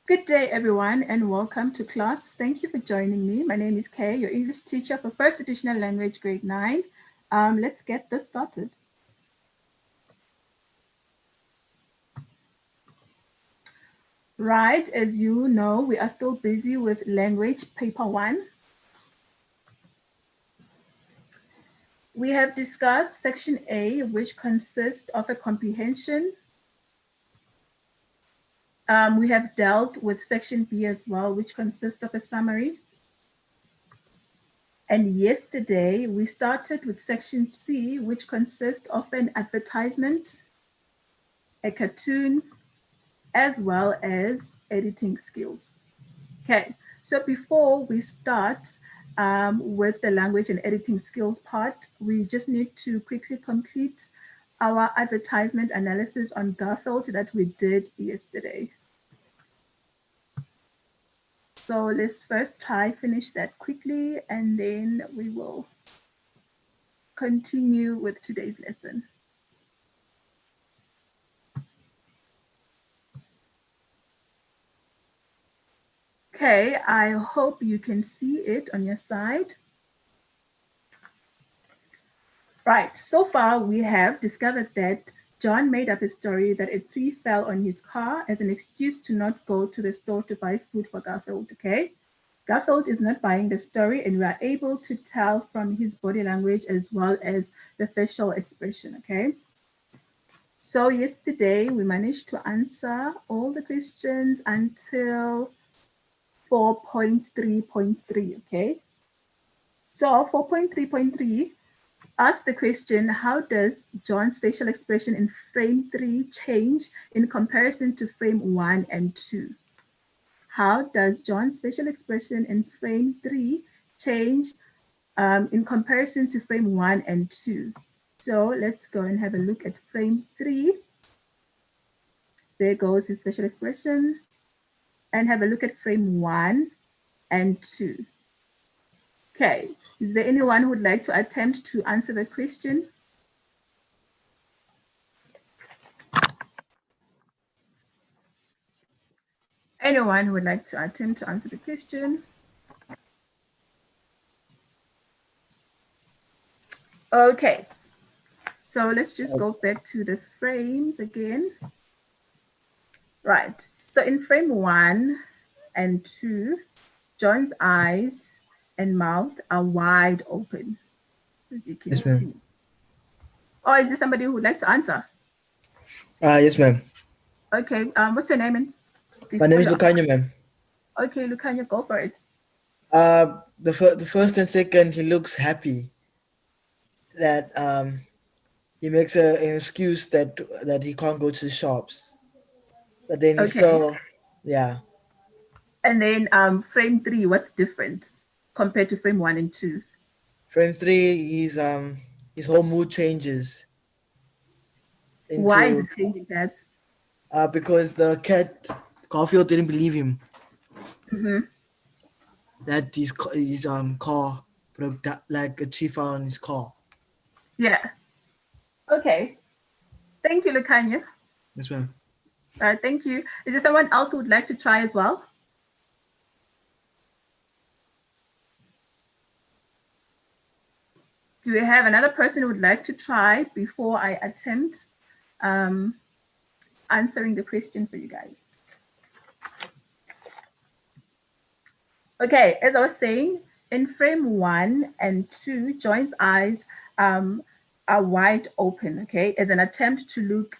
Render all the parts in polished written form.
Good day, everyone, and welcome to class. Thank you for joining me. My name is Kay, your English teacher for First Additional Language, Grade 9. Let's get this started. Right, as you know, we are still busy with language paper 1. We have discussed section A, which consists of a comprehension. We have dealt with section B as well, which consists of a summary. And yesterday, we started with section C, which consists of an advertisement, a cartoon, as well as editing skills. Okay, so before we start with the language and editing skills part, we just need to quickly complete our advertisement analysis on Garfield that we did yesterday. So let's first try finish that quickly, and then we will continue with today's lesson. Okay, I hope you can see it on your side. Right, so far we have discovered that John made up a story that a tree fell on his car as an excuse to not go to the store to buy food for Garfield, okay? Garfield is not buying the story, and we are able to tell from his body language as well as the facial expression, okay? So yesterday we managed to answer all the questions until 4.3.3, okay? So 4.3.3 asks the question, how does John's facial expression in frame 3 change in comparison to frame 1 and 2? How does John's facial expression in frame 3 change in comparison to frame 1 and 2? So let's go and have a look at frame 3. There goes his facial expression. And have a look at frame 1 and 2. Okay, is there anyone who would like to attempt to answer the question? Anyone who would like to attempt to answer the question? Okay, so let's just go back to the frames again. Right, so in frame 1 and 2, John's eyes and mouth are wide open, as you can see. Oh, is there somebody who would like to answer? Yes, ma'am. Okay, what's your name? My name is Lucania, ma'am. Okay, Lucania, go for it. The first and second, he looks happy that he makes an excuse that he can't go to the shops, but then he's still, yeah. And then frame 3, what's different compared to frame 1 and 2? Frame 3, his whole mood changes. Why is it changing that? Because the cat Garfield didn't believe him. That his car broke down, like a tree fell on his car. Yeah. Okay. Thank you, Lucania. Yes, ma'am. All right, thank you. Is there someone else who would like to try as well? Do we have another person who would like to try before I attempt answering the question for you guys? Okay, as I was saying, in frame 1 and 2, John's eyes are wide open, okay, as an attempt to look,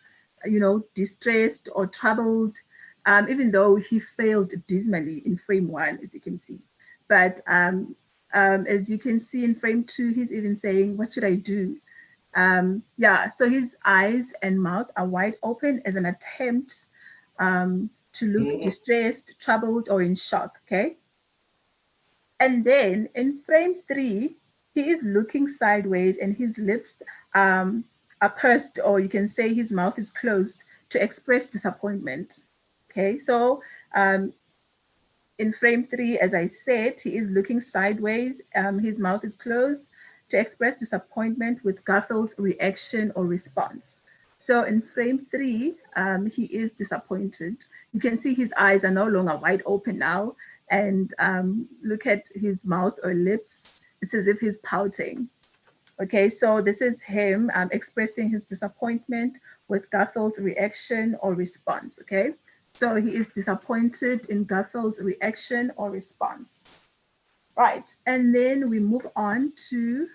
distressed or troubled, even though he failed dismally in frame 1, as you can see. But as you can see in frame 2, he's even saying, what should I do? Yeah, so his eyes and mouth are wide open as an attempt to look distressed, troubled, or in shock, okay? And then in frame 3, he is looking sideways and his lips are pursed, or you can say his mouth is closed to express disappointment. Okay, so in frame 3, as I said, he is looking sideways, his mouth is closed to express disappointment with Garfield's reaction or response. So in frame 3, he is disappointed. You can see his eyes are no longer wide open now. And look at his mouth or lips. It's as if he's pouting. Okay, so this is him expressing his disappointment with Garfield's reaction or response. Okay, so he is disappointed in Garfield's reaction or response. Right, and then we move on to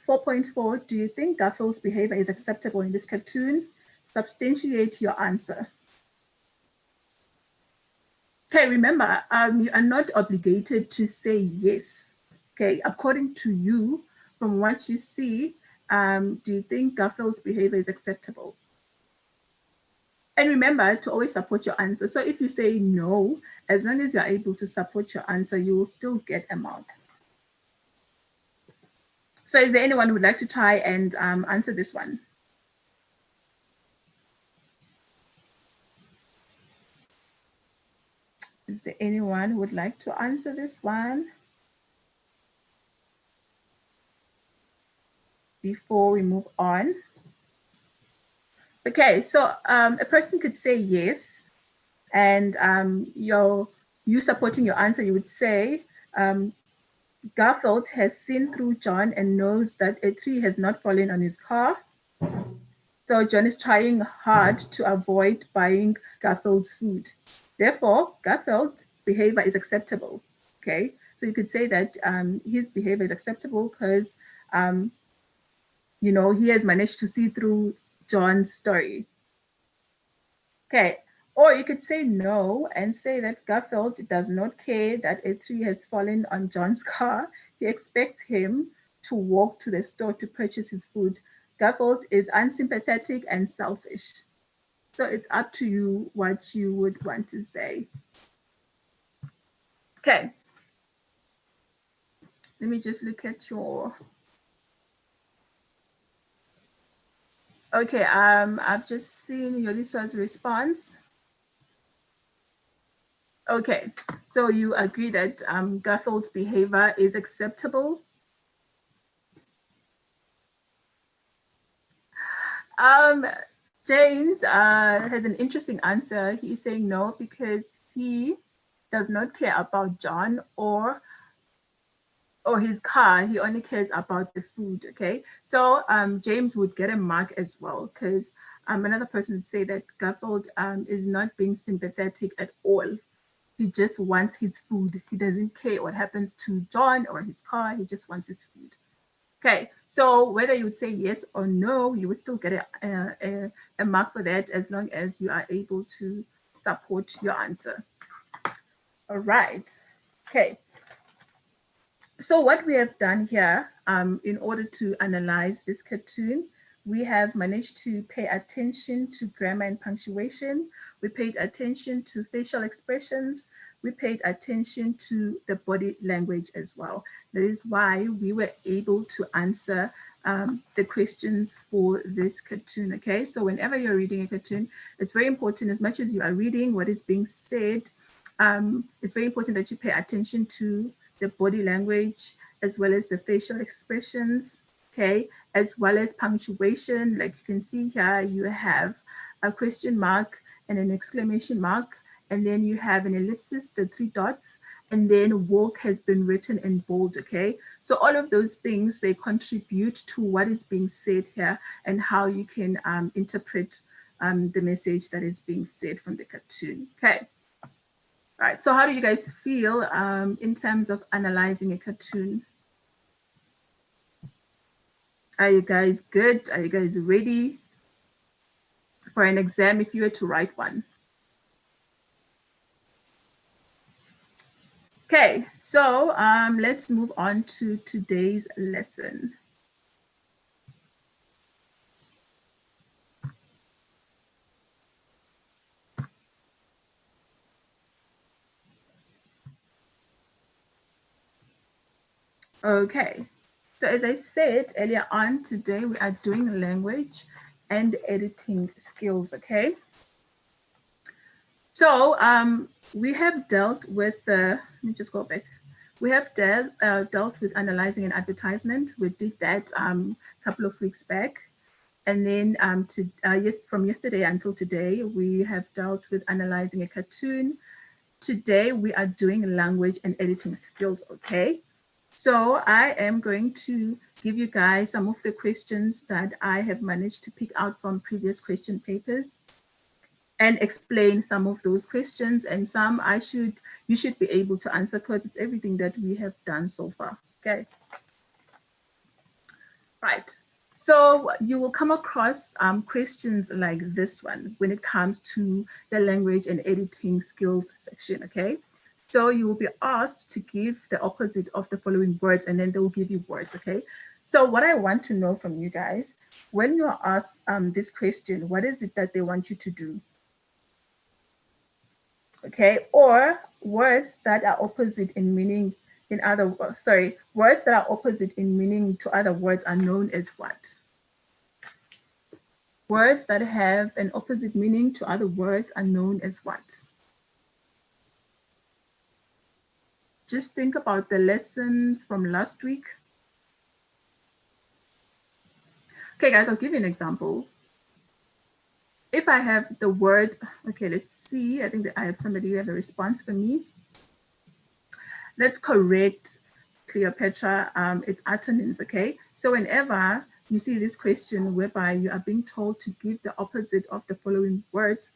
4.4. Do you think Garfield's behavior is acceptable in this cartoon? Substantiate your answer. Okay, remember, you are not obligated to say yes. Okay, according to you, from what you see, do you think Garfield's behavior is acceptable? And remember to always support your answer. So if you say no, as long as you're able to support your answer, you will still get a mark. So is there anyone who would like to try and answer this one? Is there anyone who would like to answer this one before we move on? Okay, so a person could say yes, and you supporting your answer, you would say, Garfield has seen through John and knows that a tree has not fallen on his car. So John is trying hard to avoid buying Garfield's food. Therefore, Garfield's behavior is acceptable. Okay, so you could say that his behavior is acceptable because, he has managed to see through John's story. Okay, or you could say no and say that Garfield does not care that a tree has fallen on John's car. He expects him to walk to the store to purchase his food. Garfield is unsympathetic and selfish. So it's up to you what you would want to say. Okay. Let me just look at your... Okay, I've just seen Yolisa's response. Okay, so you agree that Garfield's behavior is acceptable? James has an interesting answer. He's saying no because he does not care about John or his car. He only cares about the food. Okay, so James would get a mark as well because another person would say that Garfield is not being sympathetic at all. He just wants his food. He doesn't care what happens to John or his car. He just wants his food. Okay, so whether you would say yes or no, you would still get a mark for that as long as you are able to support your answer. All right. Okay. So what we have done here, in order to analyze this cartoon, we have managed to pay attention to grammar and punctuation. We paid attention to facial expressions. We paid attention to the body language as well. That is why we were able to answer the questions for this cartoon, okay? So whenever you're reading a cartoon, it's very important, as much as you are reading what is being said, it's very important that you pay attention to the body language as well as the facial expressions, okay, as well as punctuation. Like you can see here, you have a question mark and an exclamation mark, and then you have an ellipsis, the 3 dots, and then walk has been written in bold, okay? So all of those things, they contribute to what is being said here and how you can interpret the message that is being said from the cartoon, okay? All right, so how do you guys feel in terms of analyzing a cartoon? Are you guys good? Are you guys ready for an exam if you were to write one? Okay, so let's move on to today's lesson. Okay, so as I said earlier on, today we are doing language and editing skills, okay? So we have dealt with, let me just go back. We have dealt with analyzing an advertisement. We did that a couple of weeks back. And then from yesterday until today, we have dealt with analyzing a cartoon. Today, we are doing language and editing skills, okay? So I am going to give you guys some of the questions that I have managed to pick out from previous question papers and explain some of those questions, and some you should be able to answer because it's everything that we have done so far, okay? Right. So you will come across questions like this one when it comes to the language and editing skills section, okay? So you will be asked to give the opposite of the following words, and then they will give you words, okay? So what I want to know from you guys, when you are asked this question, what is it that they want you to do? Okay, or words that are opposite in meaning words that are opposite in meaning to other words are known as what? Words that have an opposite meaning to other words are known as what? Just think about the lessons from last week. Okay, guys, I'll give you an example. If I have the word, okay, let's see. I think that I have somebody who have a response for me. Let's correct Cleopatra. It's antonyms, okay? So whenever you see this question whereby you are being told to give the opposite of the following words,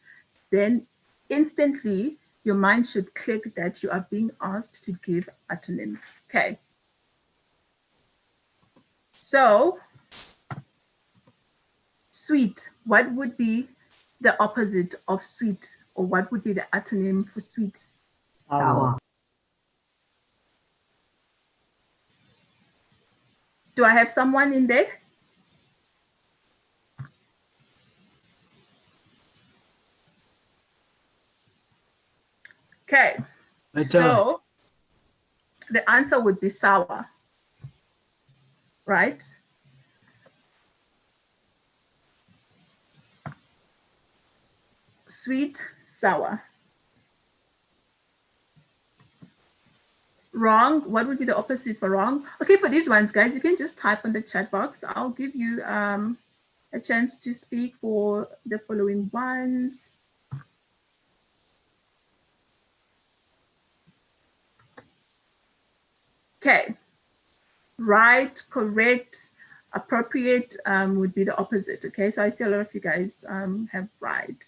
then instantly your mind should click that you are being asked to give antonyms, okay? So, sweet, what would be the opposite of sweet, or what would be the antonym for sweet? Sour. Do I have someone in there? Okay, so the answer would be sour, right? Sweet, sour. Wrong, what would be the opposite for wrong? Okay, for these ones, guys, you can just type on the chat box. I'll give you a chance to speak for the following ones. Okay, right, correct, appropriate would be the opposite. Okay, so I see a lot of you guys have right.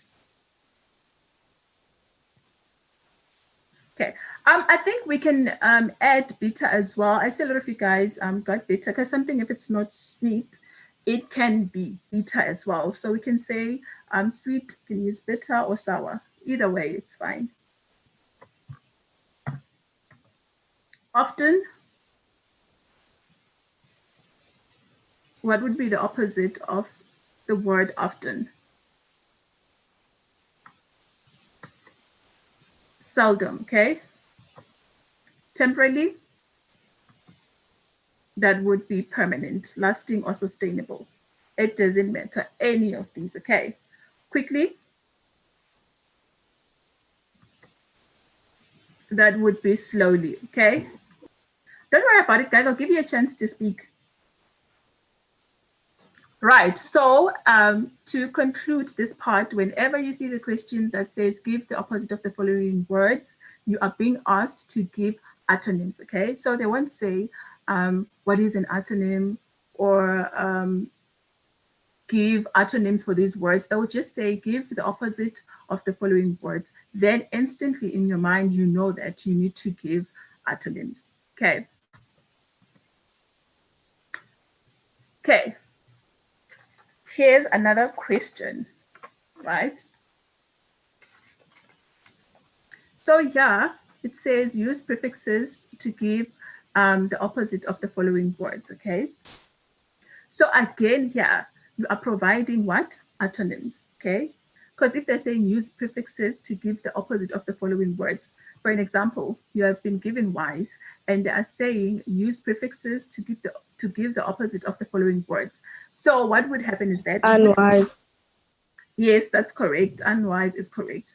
Okay, I think we can add bitter as well. I see a lot of you guys got bitter because something, if it's not sweet, it can be bitter as well. So we can say sweet, can use bitter or sour. Either way, it's fine. Often, what would be the opposite of the word often? Seldom, okay? Temporarily, that would be permanent, lasting, or sustainable. It doesn't matter, any of these, okay? Quickly, that would be slowly, okay? Don't worry about it, guys. I'll give you a chance to speak. Right, so to conclude this part, whenever you see the question that says give the opposite of the following words, you are being asked to give antonyms, okay? So they won't say what is an antonym or give antonyms for these words. They will just say give the opposite of the following words. Then instantly in your mind, you know that you need to give antonyms, okay? Okay. Here's another question, right? So yeah, it says use prefixes to give the opposite of the following words, okay? So again, here, you are providing what? Antonyms, okay? Because if they're saying use prefixes to give the opposite of the following words, for an example, you have been given wise, and they are saying use prefixes to give the opposite of the following words. So what would happen is that unwise. Yes, that's correct. Unwise is correct.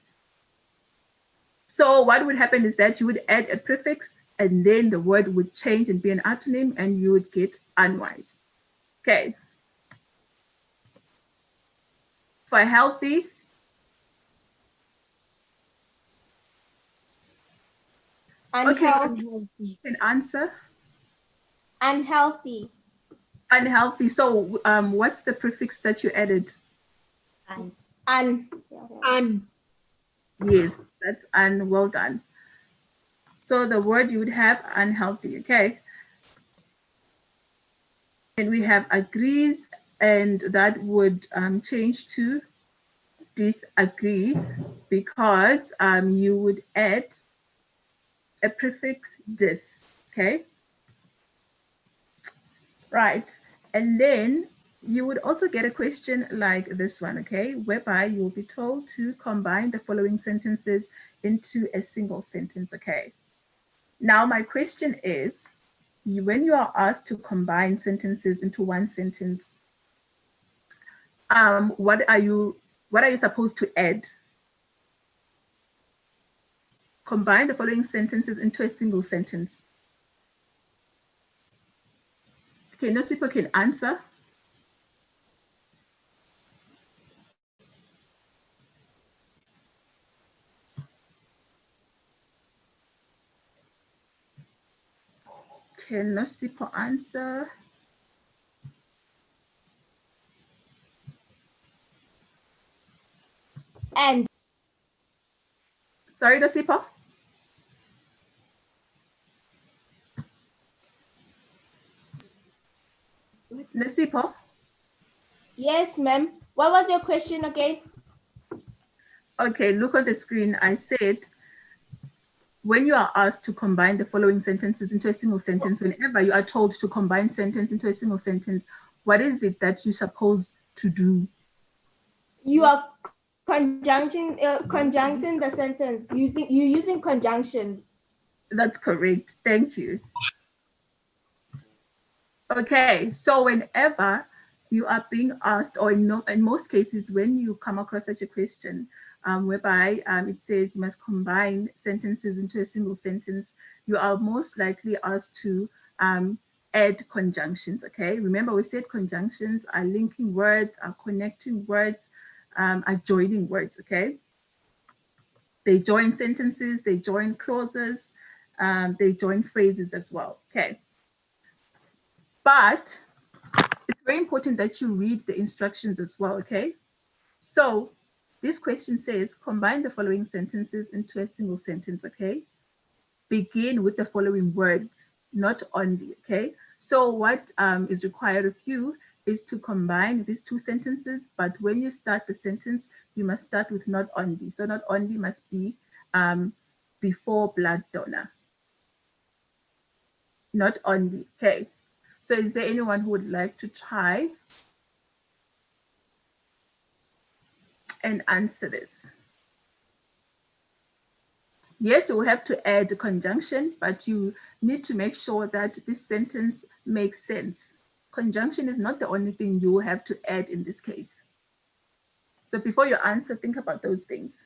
So what would happen is that you would add a prefix, and then the word would change and be an antonym, and you would get unwise. Okay. For healthy, okay, Unhealthy. can answer. Unhealthy. Unhealthy. So what's the prefix that you added? Un. Yes, that's un. Well done. So the word you would have unhealthy, okay? And we have agrees, and that would change to disagree because you would add a prefix dis, okay? Right. And then you would also get a question like this one, okay, whereby you will be told to combine the following sentences into a single sentence, okay? Now, my question is, when you are asked to combine sentences into one sentence, what are you supposed to add? Combine the following sentences into a single sentence. Okay, no people can answer. Can no people answer? And. Sorry, Nosipo? Nosipo? Yes, ma'am. What was your question again? Okay, look on the screen. I said, when you are asked to combine the following sentences into a single sentence, whenever you are told to combine sentence into a single sentence, what is it that you're supposed to do? You are conjuncting the sentence. Using conjunctions. That's correct. Thank you. Okay, so whenever you are being asked, or in most cases, when you come across such a question, whereby it says you must combine sentences into a single sentence, you are most likely asked to add conjunctions, okay? Remember, we said conjunctions are linking words, are connecting words, are joining words, okay? They join sentences, they join clauses, they join phrases as well, okay? But it's very important that you read the instructions as well, okay? So this question says, combine the following sentences into a single sentence, okay? Begin with the following words, not only, okay? So what is required of you is to combine these two sentences, but when you start the sentence, you must start with not only. So not only must be before blood donor. Not only, okay? So is there anyone who would like to try and answer this? Yes, you will have to add a conjunction, but you need to make sure that this sentence makes sense. Conjunction is not the only thing you will have to add in this case. So before you answer, think about those things.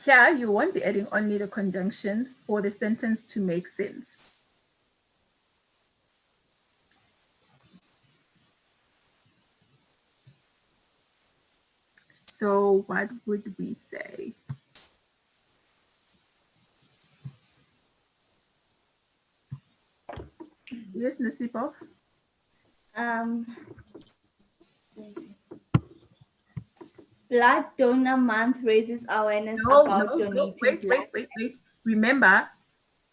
Here, you won't be adding only the conjunction for the sentence to make sense. So what would we say? Yes, Nasipo? Blood Donor Month raises awareness about donating blood. Wait. Remember,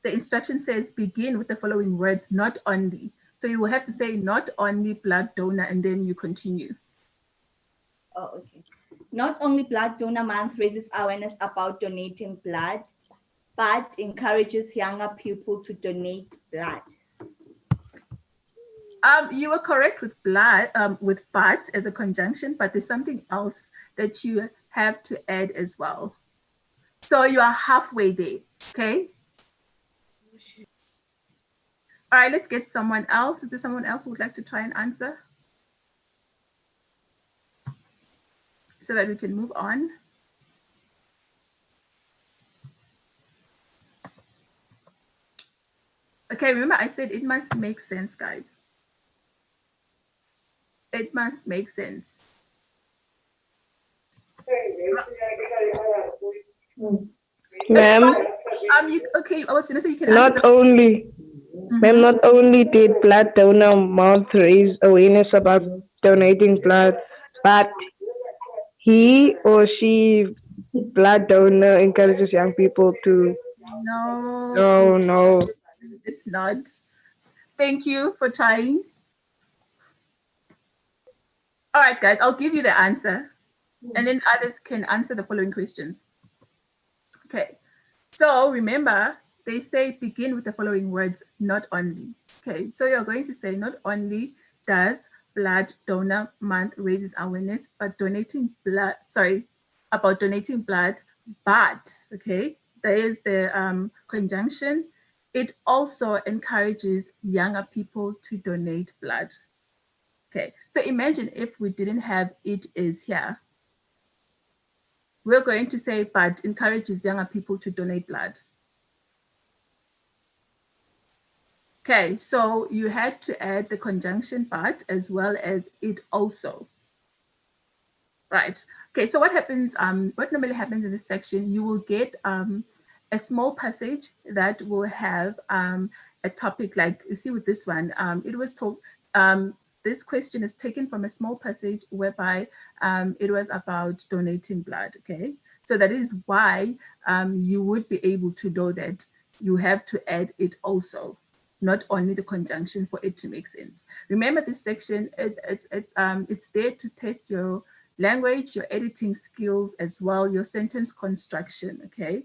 the instruction says begin with the following words, not only. So you will have to say not only blood donor, and then you continue. Oh, okay. Not only Blood Donor Month raises awareness about donating blood, but encourages younger people to donate blood. You were correct with blood, with but as a conjunction, but there's something else that you have to add as well. So you are halfway there, okay? All right, let's get someone else. Is there someone else who would like to try and answer? So that we can move on. Okay, remember I said it must make sense, guys. It must make sense. Ma'am, Okay, I was gonna say you can answer not the. only, ma'am, Mhm. not only did blood donor month raise awareness about donating blood, but he or she, blood donor, encourages young people to. No, No. it's not. Thank you for trying. All right, guys, I'll give you the answer, and then others can answer the following questions. Okay, so remember, they say begin with the following words, not only. Okay, so you're going to say not only does Blood Donor Month raises awareness, but about donating blood, but, okay, there is the conjunction. It also encourages younger people to donate blood. Okay, so imagine if we didn't have it is here. We're going to say, but encourages younger people to donate blood. Okay, so you had to add the conjunction but as well as it also. Right. Okay, so what happens, what normally happens in this section, you will get a small passage that will have a topic like, you see with this one, it was told, this question is taken from a small passage whereby it was about donating blood, okay? So that is why you would be able to know that you have to add it also, not only the conjunction for it to make sense. Remember this section, it's there to test your language, your editing skills as well, your sentence construction, okay?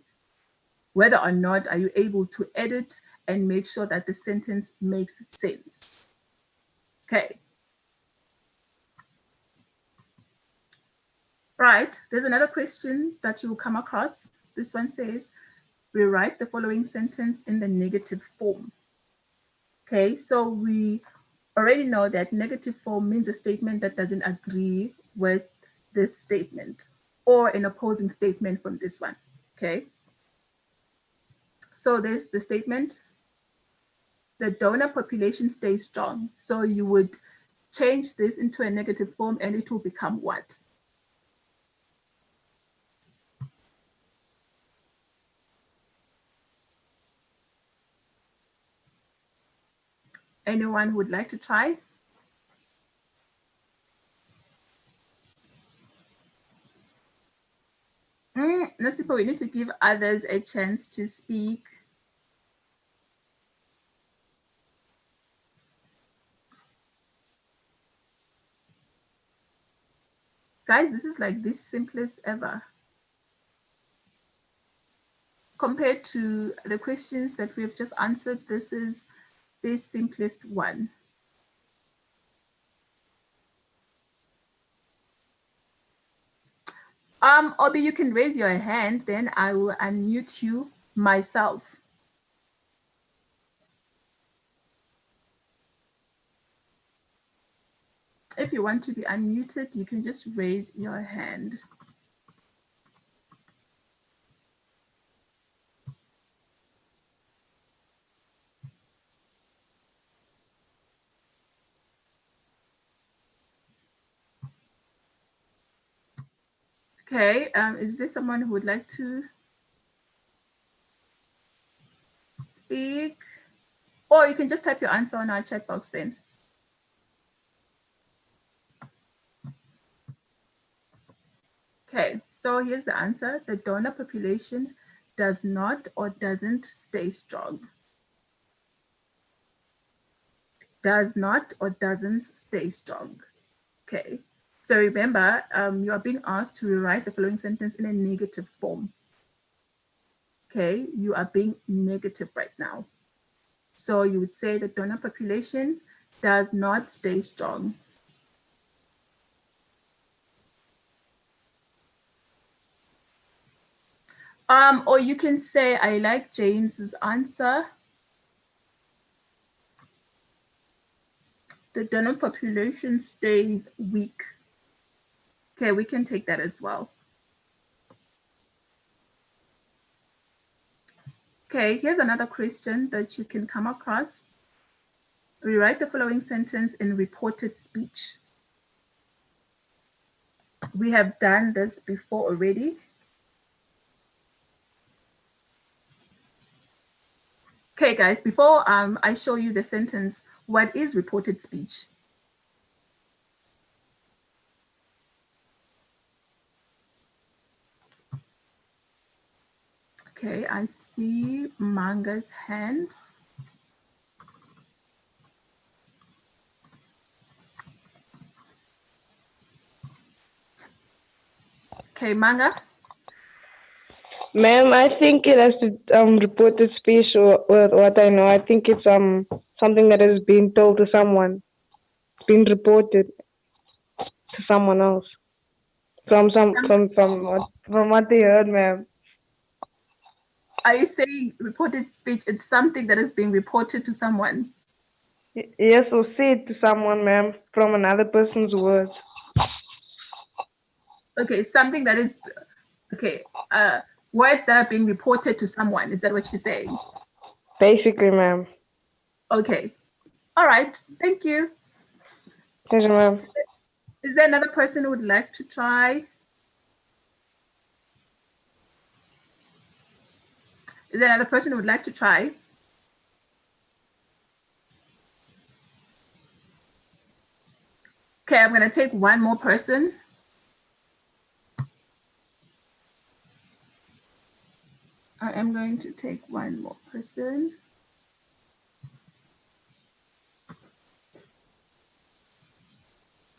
Whether or not are you able to edit and make sure that the sentence makes sense. Okay. Right, there's another question that you will come across. This one says, rewrite the following sentence in the negative form. Okay, so we already know that negative form means a statement that doesn't agree with this statement or an opposing statement from this one. Okay, so there's the statement, the donor population stays strong. So you would change this into a negative form and it will become what? Anyone who would like to try? Nasipa, we need to give others a chance to speak. Guys, this is like the simplest ever. Compared to the questions that we have just answered, this is the simplest one. Obi, you can raise your hand, then I will unmute you myself. If you want to be unmuted, you can just raise your hand. Okay, is there someone who would like to speak? Or you can just type your answer on our chat box then. Okay, so here's the answer. The donor population does not or doesn't stay strong. Does not or doesn't stay strong. Okay, so remember, you are being asked to rewrite the following sentence in a negative form. Okay, you are being negative right now. So you would say the donor population does not stay strong. Or you can say, I like James's answer. The donor population stays weak. Okay, we can take that as well. Okay, here's another question that you can come across. Rewrite the following sentence in reported speech. We have done this before already. Okay, guys, before I show you the sentence, what is reported speech? Okay, I see Manga's hand. Okay, Manga. Ma'am, I think it has to reported speech or what I know. I think it's something that is being told to someone, being reported to someone else from what they heard, ma'am. Are you saying reported speech? It's something that is being reported to someone. Yes, or said to someone, ma'am, from another person's words. Okay, something that is okay. Words that are being reported to someone. Is that what you're saying? Basically, ma'am. Okay. All right. Thank you. Yes, ma'am. Is there another person who would like to try? Is there another person who would like to try? Okay, I'm going to take one more person. I am going to take one more person.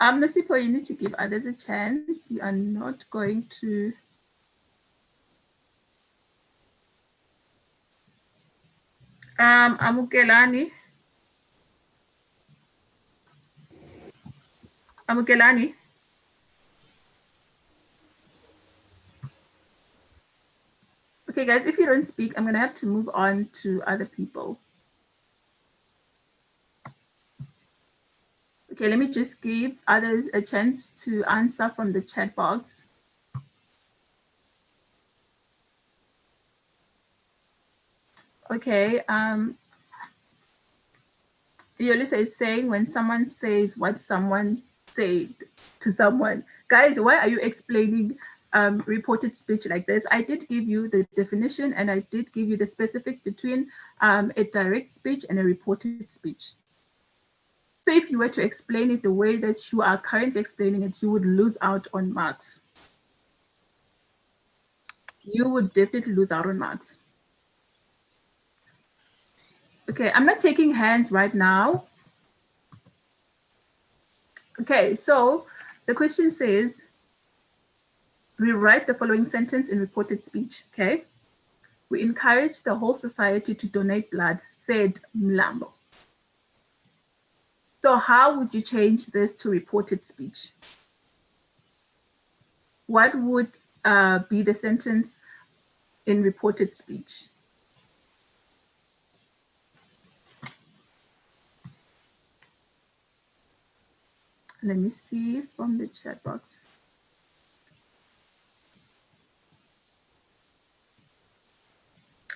Nosipo, you need to give others a chance. You are not going to. Amukelani. Amukelani. Okay, guys, if you don't speak, I'm going to have to move on to other people. Okay, let me just give others a chance to answer from the chat box. Okay, Yolisa is saying when someone says what someone said to someone. Guys, why are you explaining reported speech like this? I did give you the definition and I did give you the specifics between a direct speech and a reported speech. So if you were to explain it the way that you are currently explaining it, you would lose out on marks. You would definitely lose out on marks. Okay, I'm not taking hands right now. Okay, so the question says, rewrite the following sentence in reported speech, okay? We encourage the whole society to donate blood, said Mlambo. So how would you change this to reported speech? What would be the sentence in reported speech? Let me see from the chat box.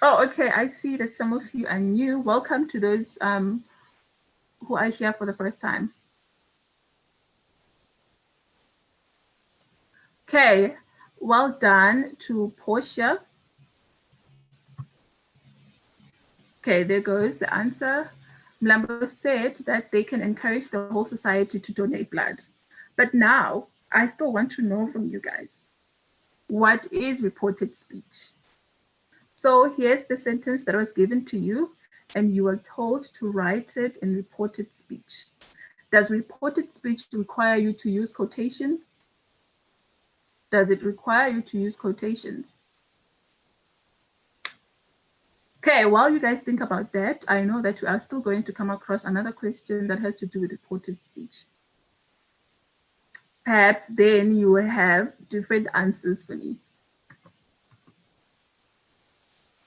Oh, okay. I see that some of you are new. Welcome to those who are here for the first time. Okay, well done to Portia. Okay, there goes the answer. Mlambo said that they can encourage the whole society to donate blood. But now, I still want to know from you guys, what is reported speech? So here's the sentence that was given to you, and you were told to write it in reported speech. Does reported speech require you to use quotations? Does it require you to use quotations? Okay, while you guys think about that, I know that we are still going to come across another question that has to do with reported speech. Perhaps then you will have different answers for me.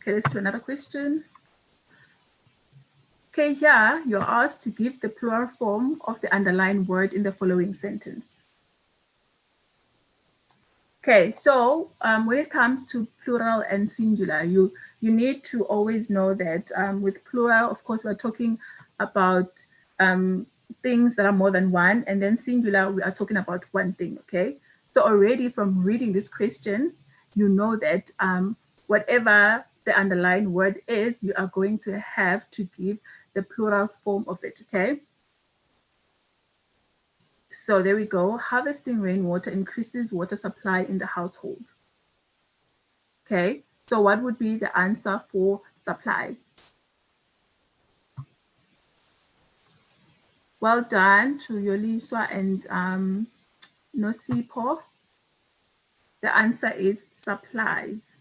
Okay, let's do another question. Okay, here you're asked to give the plural form of the underlined word in the following sentence. Okay, so when it comes to plural and singular, you need to always know that with plural, of course, we're talking about things that are more than one, and then singular, we are talking about one thing, okay? So already from reading this question, you know that whatever the underlying word is, you are going to have to give the plural form of it, okay? So there we go. Harvesting rainwater increases water supply in the household. Okay, so what would be the answer for supply? Well done to Yoliswa and Nosipo. The answer is supplies.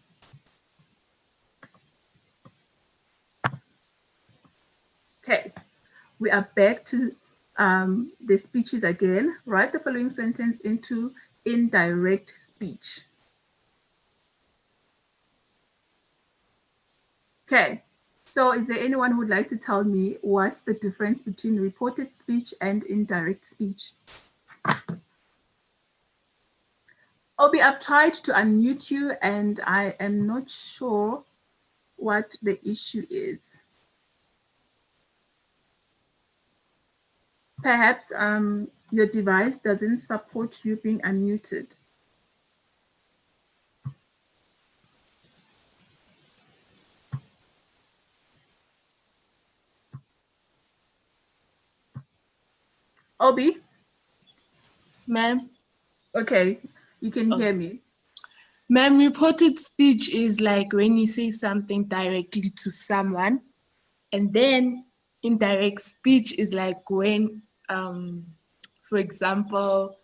Okay, we are back to the speeches again. Write the following sentence into indirect speech. Okay, so is there anyone who would like to tell me what's the difference between reported speech and indirect speech? Obi, I've tried to unmute you and I am not sure what the issue is. Perhaps your device doesn't support you being unmuted. Obi? Ma'am? Okay, you can hear me. Ma'am, reported speech is like when you say something directly to someone, and then indirect speech is like when, for example,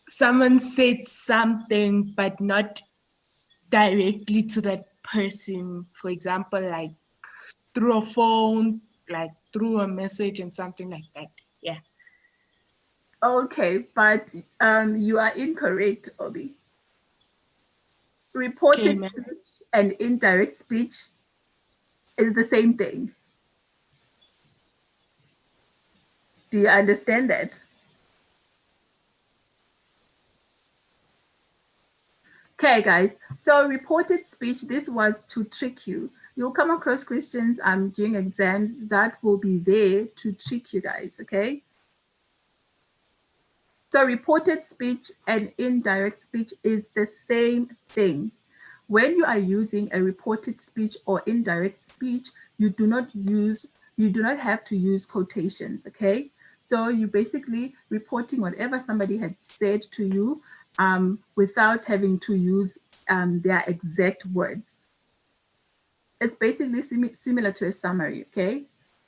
someone said something but not directly to that person. For example, like through a phone, like through a message and something like that. Yeah. Okay, but you are incorrect, Obi. Reported Okay, speech and indirect speech is the same thing. Do you understand that? Okay, guys, so reported speech, this was to trick you. You'll come across questions during exams that will be there to trick you guys, okay? So reported speech and indirect speech is the same thing. When you are using a reported speech or indirect speech, you do not have to use quotations, okay? So you're basically reporting whatever somebody had said to you without having to use their exact words. It's basically similar to a summary, okay?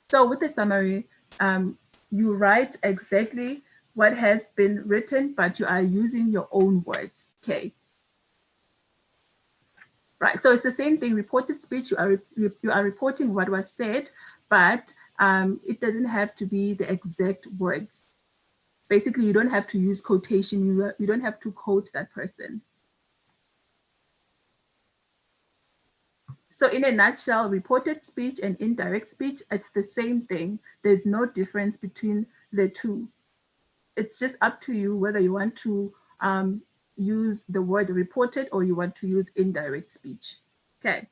So with a summary, you write exactly what has been written, but you are using your own words, okay? Right, so it's the same thing. Reported speech, you are reporting what was said, but it doesn't have to be the exact words. Basically, you don't have to use quotation. You don't have to quote that person. So in a nutshell, reported speech and indirect speech, it's the same thing. There's no difference between the two. It's just up to you whether you want to use the word reported or you want to use indirect speech. Okay.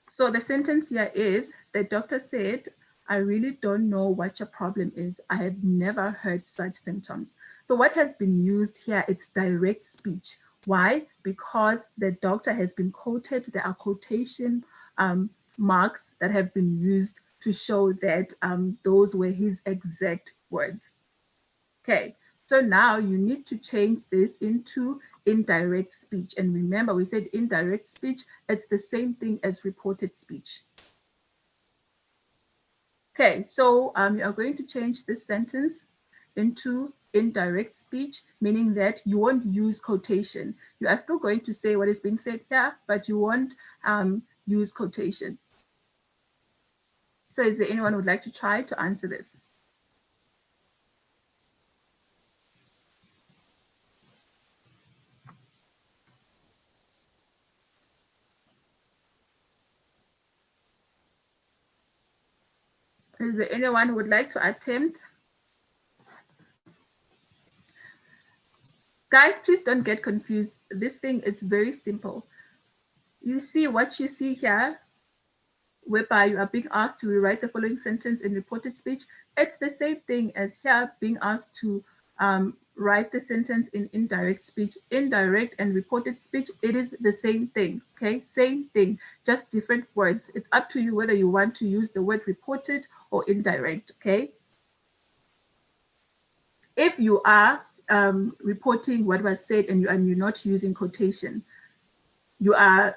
So the sentence here is, the doctor said, I really don't know what your problem is. I have never heard such symptoms. So what has been used here, it's direct speech. Why? Because the doctor has been quoted. There are quotation marks that have been used to show that those were his exact words. Okay, so now you need to change this into indirect speech. And remember, we said indirect speech, it's the same thing as reported speech. Okay, so you are going to change this sentence into indirect speech, meaning that you won't use quotation. You are still going to say what is being said here, but you won't use quotation. So is there anyone who would like to try to answer this? Is there anyone who would like to attempt? Guys, please don't get confused. This thing is very simple. You see what you see here, whereby you are being asked to rewrite the following sentence in reported speech. It's the same thing as here being asked to write the sentence in indirect speech. Indirect and reported speech, it is the same thing, okay? Same thing, just different words. It's up to you whether you want to use the word reported or indirect, okay? If you are reporting what was said and you're not using quotation, you are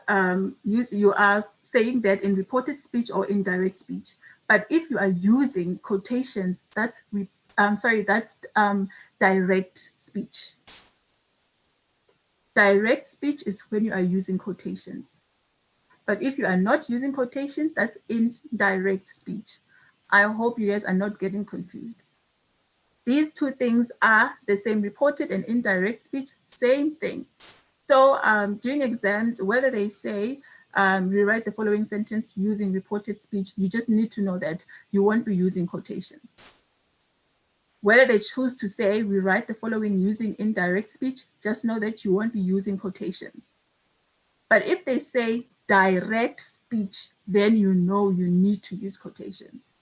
you are saying that in reported speech or indirect speech. But if you are using quotations, that's direct speech. Direct speech is when you are using quotations. But if you are not using quotations, that's indirect speech. I hope you guys are not getting confused. These two things are the same. Reported and indirect speech, same thing. So during exams, whether they say rewrite the following sentence using reported speech, you just need to know that you won't be using quotations. Whether they choose to say rewrite the following using indirect speech, just know that you won't be using quotations. But if they say direct speech, then you know you need to use quotations.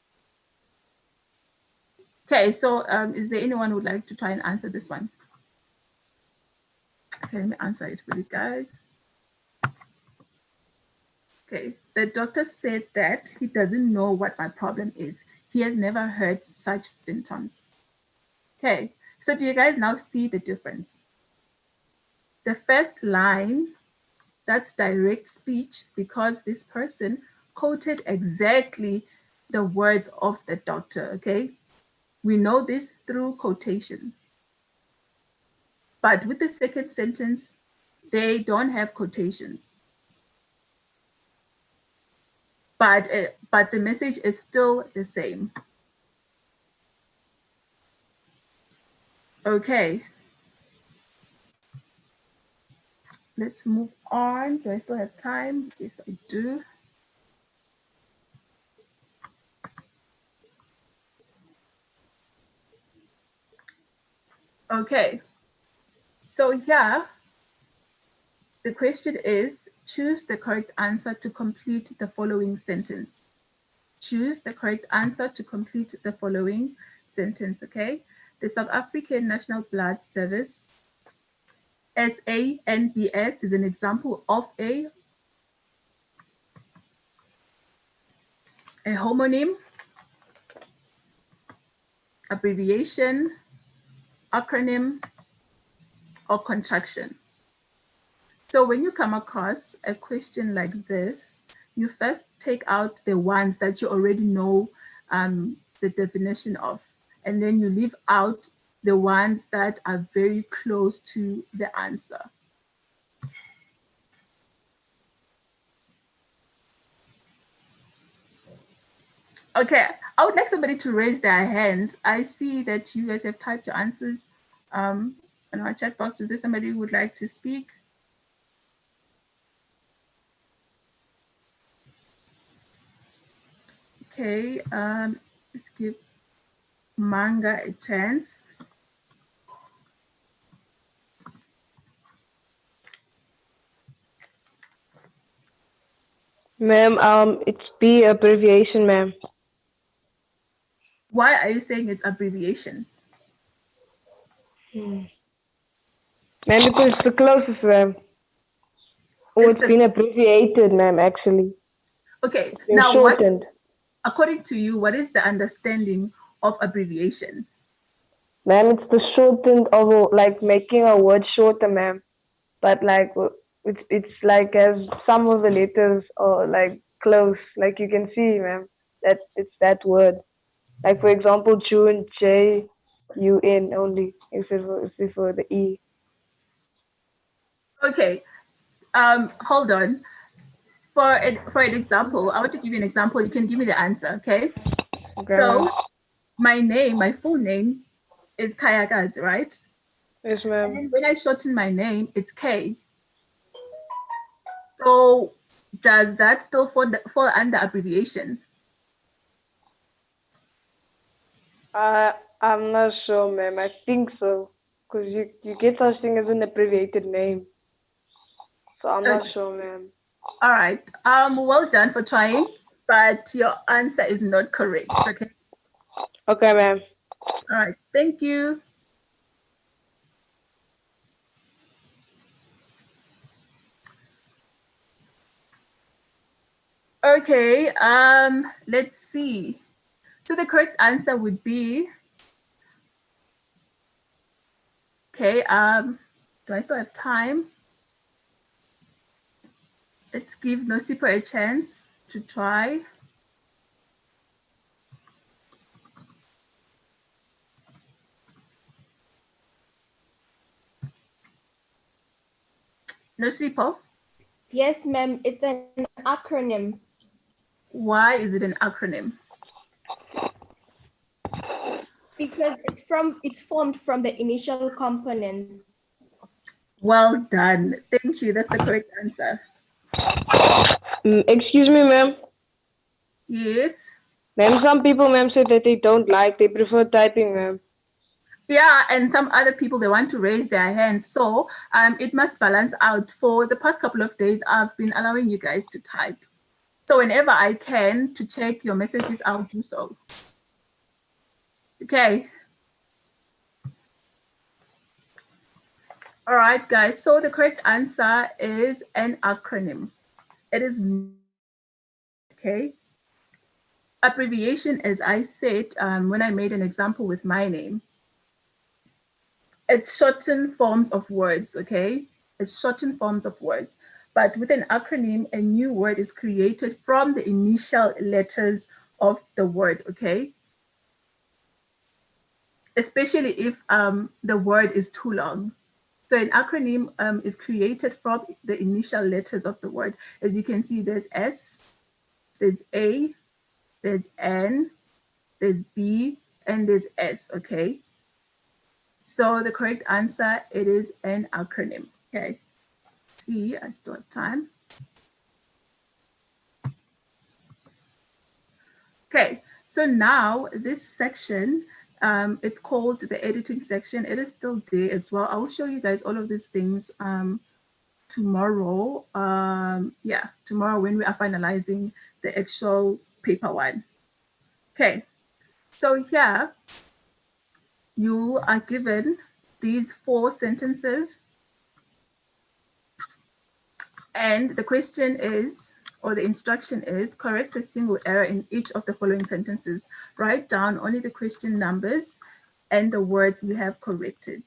Okay, so is there anyone who would like to try and answer this one? Okay, let me answer it for you guys. Okay, the doctor said that he doesn't know what my problem is. He has never heard such symptoms. Okay, so do you guys now see the difference? The first line, that's direct speech because this person quoted exactly the words of the doctor, okay? We know this through quotation. But with the second sentence, they don't have quotations. But the message is still the same. Okay. Let's move on. Do I still have time? Yes, I do. Okay. So here, the question is, choose the correct answer to complete the following sentence. Choose the correct answer to complete the following sentence, okay? The South African National Blood Service, SANBS, is an example of a homonym, abbreviation, acronym, or contraction. So when you come across a question like this, you first take out the ones that you already know the definition of, and then you leave out the ones that are very close to the answer. Okay, I would like somebody to raise their hand. I see that you guys have typed your answers in our chat box. Is there somebody who would like to speak? Okay, let's give Manga a chance. Ma'am, it's B abbreviation, ma'am. Why are you saying it's abbreviation? Ma'am, because it's the closest, ma'am. Oh, it's been abbreviated, ma'am, actually. Okay, Been now shortened. According to you, what is the understanding of abbreviation? Ma'am, it's the shortened of like making a word shorter, ma'am. But like it's like as some of the letters are like close, like you can see, ma'am, that it's that word. Like for example, June, Jun only instead for the E. Okay, hold on. For an example, I want to give you an example. You can give me the answer, okay? Okay. So my name, my full name is Kayagaz, right? Yes, And ma'am. then when I shorten my name, it's K. So does that still fall under abbreviation? I'm not sure, ma'am. I think so, because you get such thing as an abbreviated name. So I'm not sure, ma'am. All right. Well done for trying, but your answer is not correct. Okay. Okay, ma'am. All right. Thank you. Okay, let's see. So the correct answer would be, okay, do I still have time? Let's give Nosipa a chance to try. Nosipa, Yes, ma'am. It's an acronym why is it an acronym? because it's formed from the initial components. Well done. Thank you. That's the correct answer. Excuse me, ma'am. Yes. Ma'am, some people, ma'am, say that they prefer typing, ma'am. Yeah, and some other people, they want to raise their hands. So it must balance out. For the past couple of days, I've been allowing you guys to type. So whenever I can to check your messages, I'll do so. Okay. All right, guys. So the correct answer is an acronym. It is, okay. Abbreviation, as I said, when I made an example with my name, it's shortened forms of words, okay? It's shortened forms of words. But with an acronym, a new word is created from the initial letters of the word, okay? Especially if the word is too long. So an acronym is created from the initial letters of the word. As you can see, there's S, there's A, there's N, there's B, and there's S, okay? So the correct answer, it is an acronym, okay? See, I still have time. Okay, so now this section, it's called the editing section. It is still there as well. I will show you guys all of these things tomorrow. Yeah, tomorrow when we are finalizing the actual paper one. Okay, so here you are given these 4 sentences, and the question is, or the instruction is, correct the single error in each of the following sentences. Write down only the question numbers and the words you have corrected.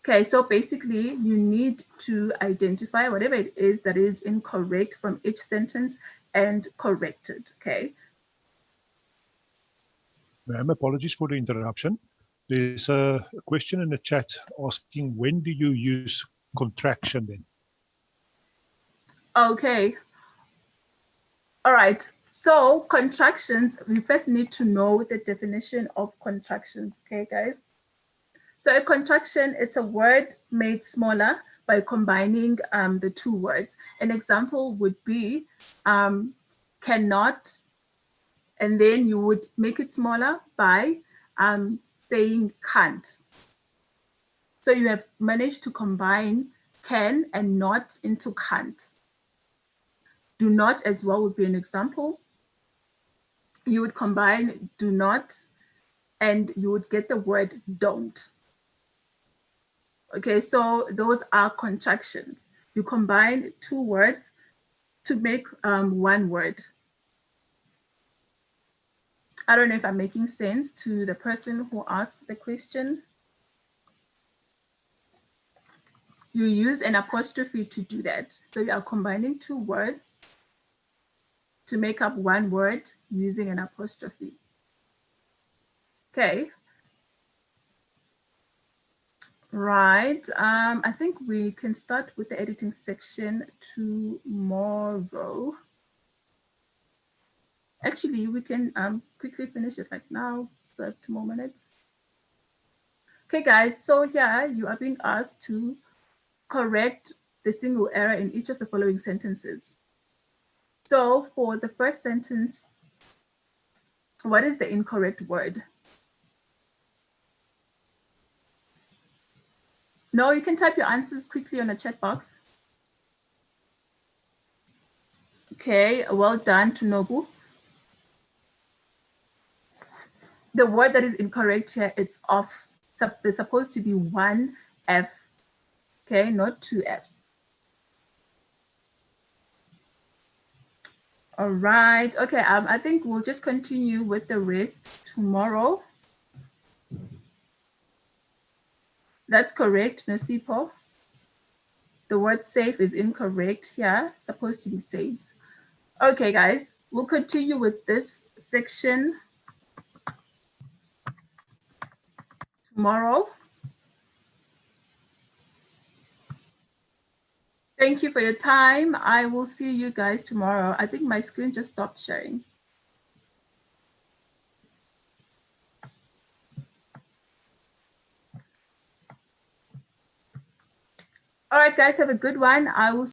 Okay, so basically you need to identify whatever it is that is incorrect from each sentence and correct it, okay? Ma'am, apologies for the interruption. There's a question in the chat asking, when do you use contraction then? Okay. All right. So contractions, we first need to know the definition of contractions, okay, guys? So a contraction, it's a word made smaller by combining the 2 words. An example would be cannot, and then you would make it smaller by saying can't. So you have managed to combine can and not into can't. Do not as well would be an example. You would combine do not and you would get the word don't. Okay, so those are contractions. You combine 2 words to make 1 word. I don't know if I'm making sense to the person who asked the question. You use an apostrophe to do that. So you are combining 2 words to make up 1 word using an apostrophe. Okay. Right. I think we can start with the editing section tomorrow. Actually, we can quickly finish it like now, so I have 2 more minutes. Okay, guys, so here you are being asked to correct the single error in each of the following sentences. So for the first sentence, what is the incorrect word? No, you can type your answers quickly on the chat box. Okay, well done to Nobu. The word that is incorrect here, it's off. There's supposed to be 1 F, okay, not 2 Fs. All right. Okay. I think we'll just continue with the rest tomorrow. That's correct, Nosipo. The word safe is incorrect here. It's supposed to be saves. Okay, guys. We'll continue with this section tomorrow. Thank you for your time. I will see you guys tomorrow. I think my screen just stopped sharing. All right, guys, have a good one. I will